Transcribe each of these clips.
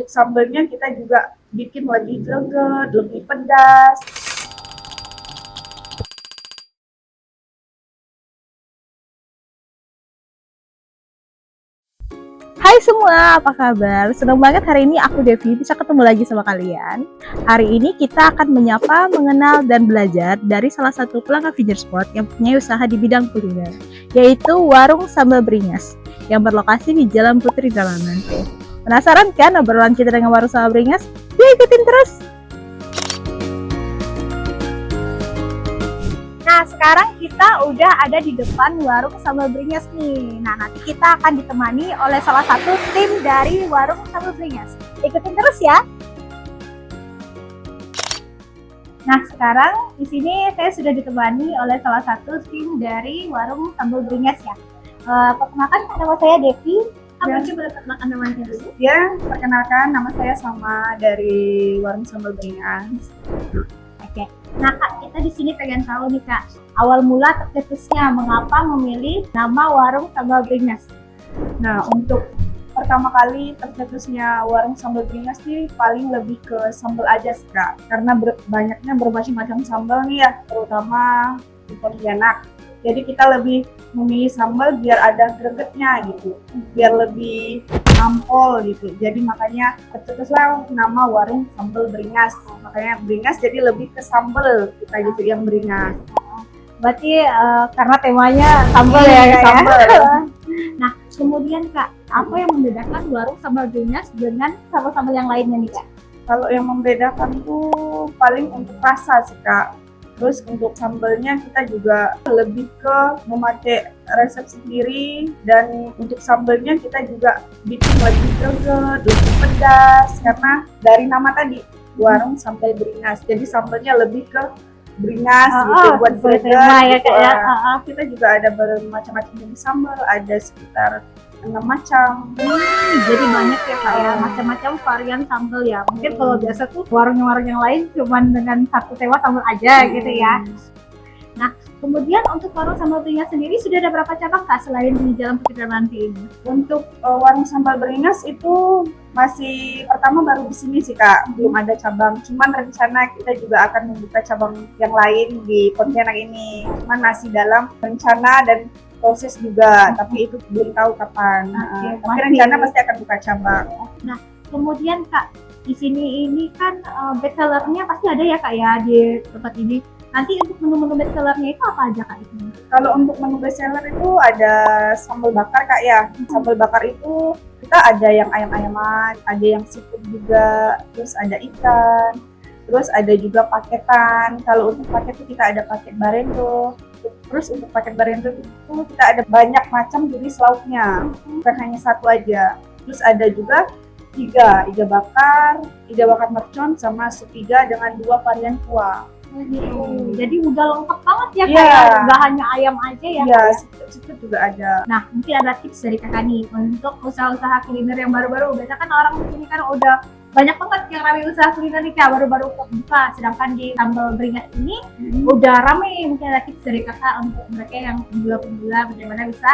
untuk sambalnya kita juga bikin lebih greget, lebih pedas. Hai semua, apa kabar? Senang banget hari ini aku Devi bisa ketemu lagi sama kalian. Hari ini kita akan menyapa, mengenal, dan belajar dari salah satu pelanggan finger spot yang punya usaha di bidang kuliner, yaitu Warung Sambal Beringas yang berlokasi di Jalan Putri Dalaman. Penasaran kan obrolan kita dengan Warung Sambal Beringas? Yuk ikutin terus! Nah, sekarang kita udah ada di depan Warung Sambal Beringas nih. Nah, nanti kita akan ditemani oleh salah satu tim dari Warung Sambal Beringas. Ikutin terus ya. Nah, sekarang di sini saya sudah ditemani oleh salah satu tim dari Warung Sambal Beringas ya. Perkenalkan, nama saya Devi. Apa coba perkenalkan namanya dulu? Ya, perkenalkan nama saya Sama dari Warung Sambal Beringas. Oke. Nah Kak, kita di sini pengen tahu nih Kak, awal mula tercetusnya mengapa memilih nama Warung Sambal Beringas? Nah, untuk pertama kali tercetusnya Warung Sambal Beringas nih paling lebih ke sambal aja sih Kak. Karena banyaknya bermacam-macam sambal nih ya, terutama di Pontianak. Jadi kita lebih memilih sambal biar ada gregetnya gitu, biar lebih nampol gitu. Jadi makanya tercetuslah nama Warung Sambal Beringas. Makanya Beringas jadi lebih ke sambal kita gitu yang beringas. Berarti karena temanya sambal ya Kak sambal. ya? Nah kemudian Kak, apa yang membedakan Warung Sambal Beringas dengan sambal-sambal yang lainnya nih Kak? Kalau yang membedakan tuh paling untuk rasa sih Kak. Terus untuk sambalnya kita juga lebih ke memakai resep sendiri, dan untuk sambalnya kita juga bikin lebih greget, lebih pedas karena dari nama tadi Warung Sambal Beringas. Jadi sambalnya lebih ke beringas gitu buat greget ya Kak ya. Kita juga ada bermacam-macam jenis sambal, ada sekitar 6 macam. Jadi banyak ya Kak ya, macam-macam varian sambal ya. Mungkin kalau biasa tuh warung-warung yang lain cuman dengan satu sewa sambal aja gitu ya. Nah, kemudian untuk Warung Sambal Beringas sendiri sudah ada berapa cabang Kak selain di Jalan Putri nanti ini? Untuk Warung Sambal Beringas itu masih pertama baru di sini sih Kak, belum ada cabang. Cuman rencana kita juga akan membuka cabang yang lain di Pontianak ini. Cuman masih dalam rencana dan proses juga, tapi itu belum tahu kapan. Tapi rencana pasti akan buka cabang. Nah, kemudian Kak, di sini ini kan best sellernya pasti ada ya Kak ya di tempat ini. Nanti untuk menu-menu best sellernya itu apa aja Kak di sini? Kalau untuk menu best seller itu ada sambal bakar Kak ya. Sambal bakar itu kita ada yang ayam-ayaman, ada yang seafood juga, terus ada ikan, terus ada juga paketan. Kalau untuk paket itu kita ada paket barendo. Terus untuk paket barendo itu kita ada banyak macam jenis lauknya, bukan hanya satu aja. Terus ada juga iga bakar mercon, sama sup iga dengan 2 varian kuah. Jadi udah lengkap banget ya Kak ya, nggak hanya ayam aja ya. Iya, seafood juga ada. Nah, mungkin ada tips dari Kakak nih untuk usaha-usaha kuliner yang baru-baru. Biasanya kan orang di sini kan udah banyak banget yang rame usaha kuliner nih Kak, baru-baru buka. Sedangkan di Sambal Beringas ini udah rame. Mungkin ada tips dari Kakak untuk mereka yang pemula-pemula bagaimana bisa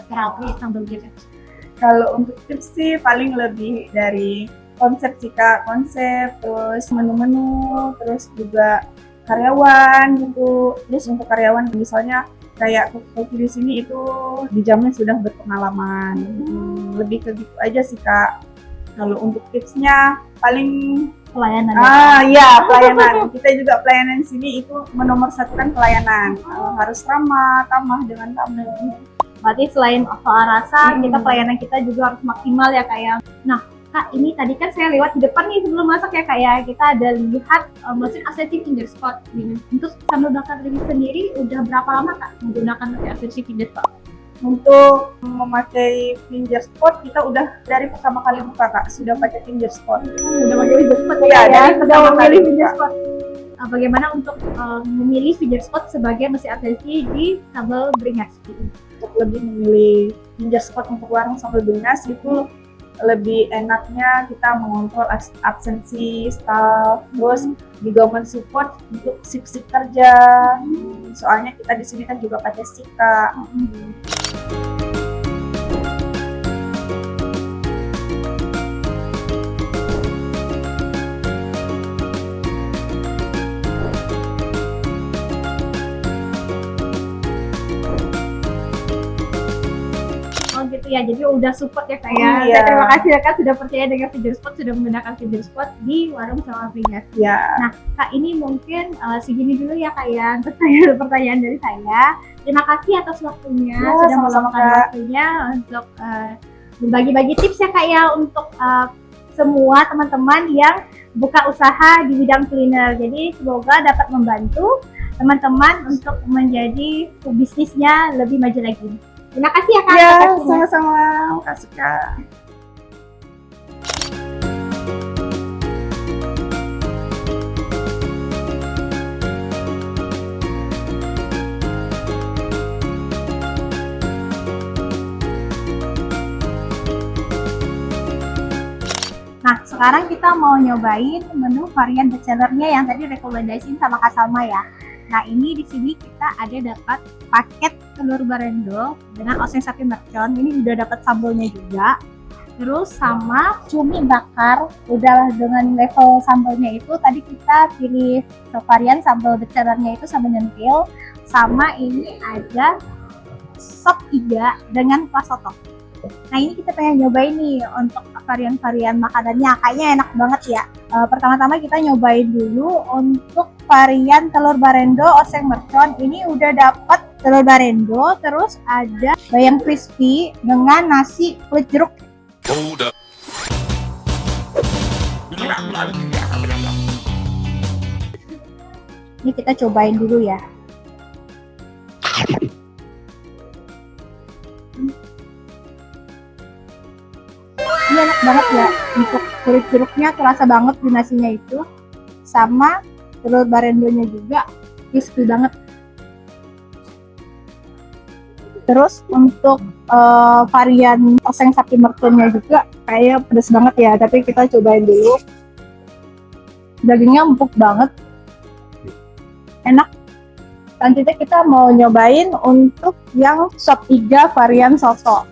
terapi Sambal Beringas. Kalau untuk tips sih paling lebih dari konsep sih Kak, konsep, terus menu-menu, terus juga karyawan gitu. Terus untuk karyawan misalnya kayak koki di sini itu dijamin sudah berpengalaman. Lebih ke gitu aja sih Kak. Kalau untuk tipsnya paling pelayanan. Iya, pelayanan. Kita juga pelayanan di sini itu menomorsatukan pelayanan. Harus ramah, tamah dengan tamu. Berarti selain soal rasa, kita pelayanan kita juga harus maksimal ya Kak ya. Nah, Kak, ini tadi kan saya lewat di depan nih sebelum masuk ya Kak ya, kita ada lihat mesin ACC finger spot. Untuk sambal bakar ini sendiri udah berapa lama Kak menggunakan mesin ACC finger spot? Untuk memakai finger spot kita udah dari pertama kali buka Kak, sudah pakai finger spot. Sudah pakai finger spot ya, dari sudah memilih finger spot. Bagaimana untuk memilih finger spot sebagai mesin ACC di Sambal Beringas? Untuk lebih memilih finger spot untuk Warung Sambal Beringas itu lebih enaknya kita mengontrol absensi staff, terus juga mensupport untuk shift kerja. Soalnya kita di sini kan juga pakai shift Kak. ya, jadi udah support ya Kak ya. Iya. Dan terima kasih ya Kak sudah percaya dengan Finger Spot, sudah menggunakan Finger Spot di warung sama Bringas. Ya. Nah Kak, ini mungkin segini dulu ya Kak ya untuk pertanyaan dari saya. Terima kasih atas waktunya, Ya, sudah sama-sama, meluangkan Kak. waktunya untuk berbagi-bagi tips ya Kak ya untuk semua teman-teman yang buka usaha di bidang kuliner. Jadi semoga dapat membantu teman-teman untuk menjadi bisnisnya lebih maju lagi. Terima kasih ya Kak. Ya, atas waktunya. sama-sama. Makasih, Kak. Nah, sekarang kita mau nyobain menu varian bestsellernya yang tadi rekomendasiin sama Kak Salma ya. Nah, ini di sini kita ada dapat paket telur barendo dengan oseng sapi mercon. Ini udah dapat sambalnya juga. Terus sama cumi bakar, udah dengan level sambalnya itu tadi kita pilih varian sambal bestsellernya itu sambal nyentil. Sama ini ada sop iga dengan kuah soto. Nah ini kita pengen nyobain nih untuk varian-varian makanannya, kayaknya enak banget ya. Pertama-tama kita nyobain dulu untuk varian telur barendo oseng mercon. Ini udah dapat telur barendo, terus ada bayam crispy dengan nasi kulit jeruk. Hold up. Ini kita cobain dulu ya. Ini enak banget ya, untuk kulit jeruknya terasa banget di nasinya itu, sama telur barendonya juga crispy banget. Terus untuk varian oseng sapi merconnya juga kayak pedas banget ya, tapi kita cobain dulu. Dagingnya empuk banget, enak. Selanjutnya kita mau nyobain untuk yang sop iga varian soto.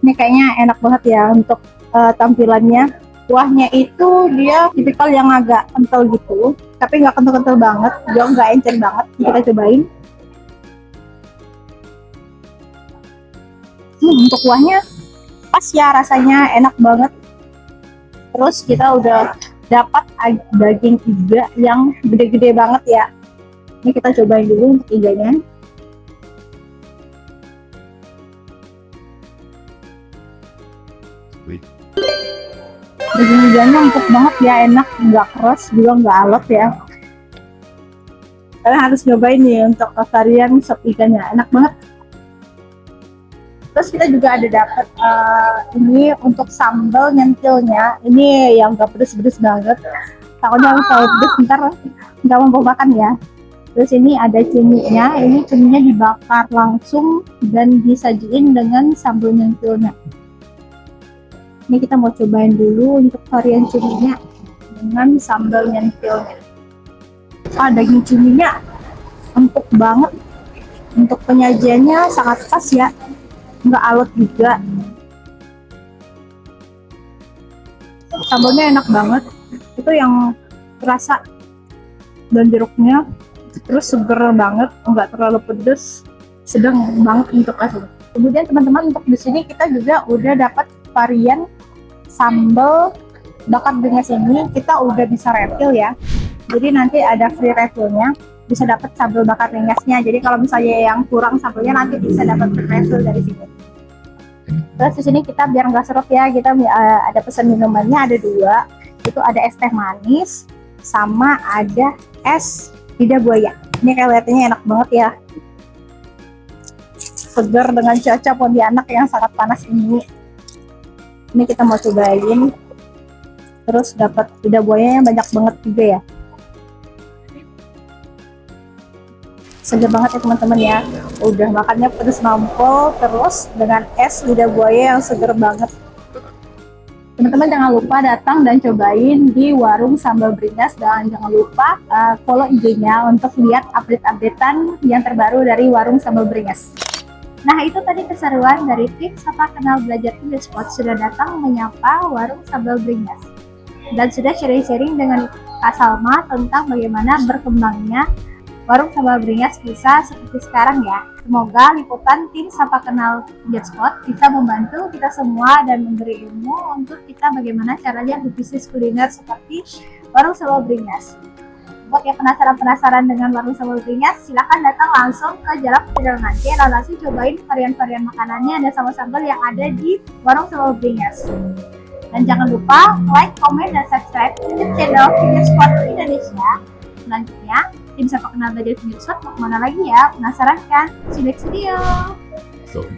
Ini kayaknya enak banget ya untuk tampilannya. Kuahnya itu dia tipikal yang agak kental gitu, tapi nggak kental-kental banget, juga nggak encer banget. Kita cobain. Untuk kuahnya pas ya, rasanya enak banget. Terus kita udah dapat daging iga yang gede-gede banget ya. Ini kita cobain dulu untuk iganya. Daging iganya empuk banget ya, enak, nggak keras juga nggak alot ya. Kalian harus nyobain nih untuk varian sop iganya, enak banget. Terus kita juga ada dapat ini untuk sambal nyentilnya. Ini yang nggak pedes-pedes banget. Takutnya kalau pedes ntar nggak mau makan ya. Terus ini ada cuminya. Ini cuminya dibakar langsung dan disajiin dengan sambal nyentilnya. Ini kita mau cobain dulu untuk varian cuminya dengan sambal nyentilnya. Daging cuminya empuk banget. Untuk penyajiannya sangat pas ya, nggak alot juga. Sambalnya enak banget, itu yang terasa, dan jeruknya terus seger banget, nggak terlalu pedes, sedang banget untuk rasanya. Kemudian teman-teman, untuk di sini kita juga udah dapat varian sambal bakar beringas. Ini kita udah bisa refill ya, jadi nanti ada free refillnya, bisa dapat sambal bakar beringasnya. Jadi kalau misalnya yang kurang sambalnya nanti bisa dapat free refill dari sini. Terus di sini kita biar nggak seret ya, kita ada pesan minumannya, ada dua, itu ada es teh manis sama ada es lidah buaya. Ini kelihatannya enak banget ya, segar dengan cuaca Pontianak yang sangat panas ini. Ini kita mau cobain. Terus dapat lidah buayanya banyak banget juga ya, segar banget ya teman-teman ya. Udah makannya pedes nampol, terus dengan es lidah buaya yang segar banget. Teman-teman jangan lupa datang dan cobain di warung sambal beringas, dan jangan lupa follow IG-nya untuk lihat update-updatean yang terbaru dari warung sambal beringas. Nah itu tadi keseruan dari tim Sapa Kenal Belajar Finger Spot, sudah datang menyapa warung sambal beringas dan sudah sharing-sharing dengan Kak Salma tentang bagaimana berkembangnya warung sambal beringas bisa seperti sekarang ya. Semoga liputan tim Sapa Kenal Finger Spot bisa membantu kita semua dan memberi ilmu untuk kita bagaimana caranya berbisnis kuliner seperti warung sambal beringas. Buat yang penasaran dengan warung sambal beringas, silahkan datang langsung ke Jalan Penjalan Nanti dan langsung cobain varian-varian makanannya dan sambal-sambal yang ada di warung sambal beringas. Dan jangan lupa like, comment, dan subscribe YouTube channel Finger Spot Indonesia. Selanjutnya, tim Sapa Kenal Belajar Finger Spot mau kemana lagi ya? Penasaran kan? See you next video! So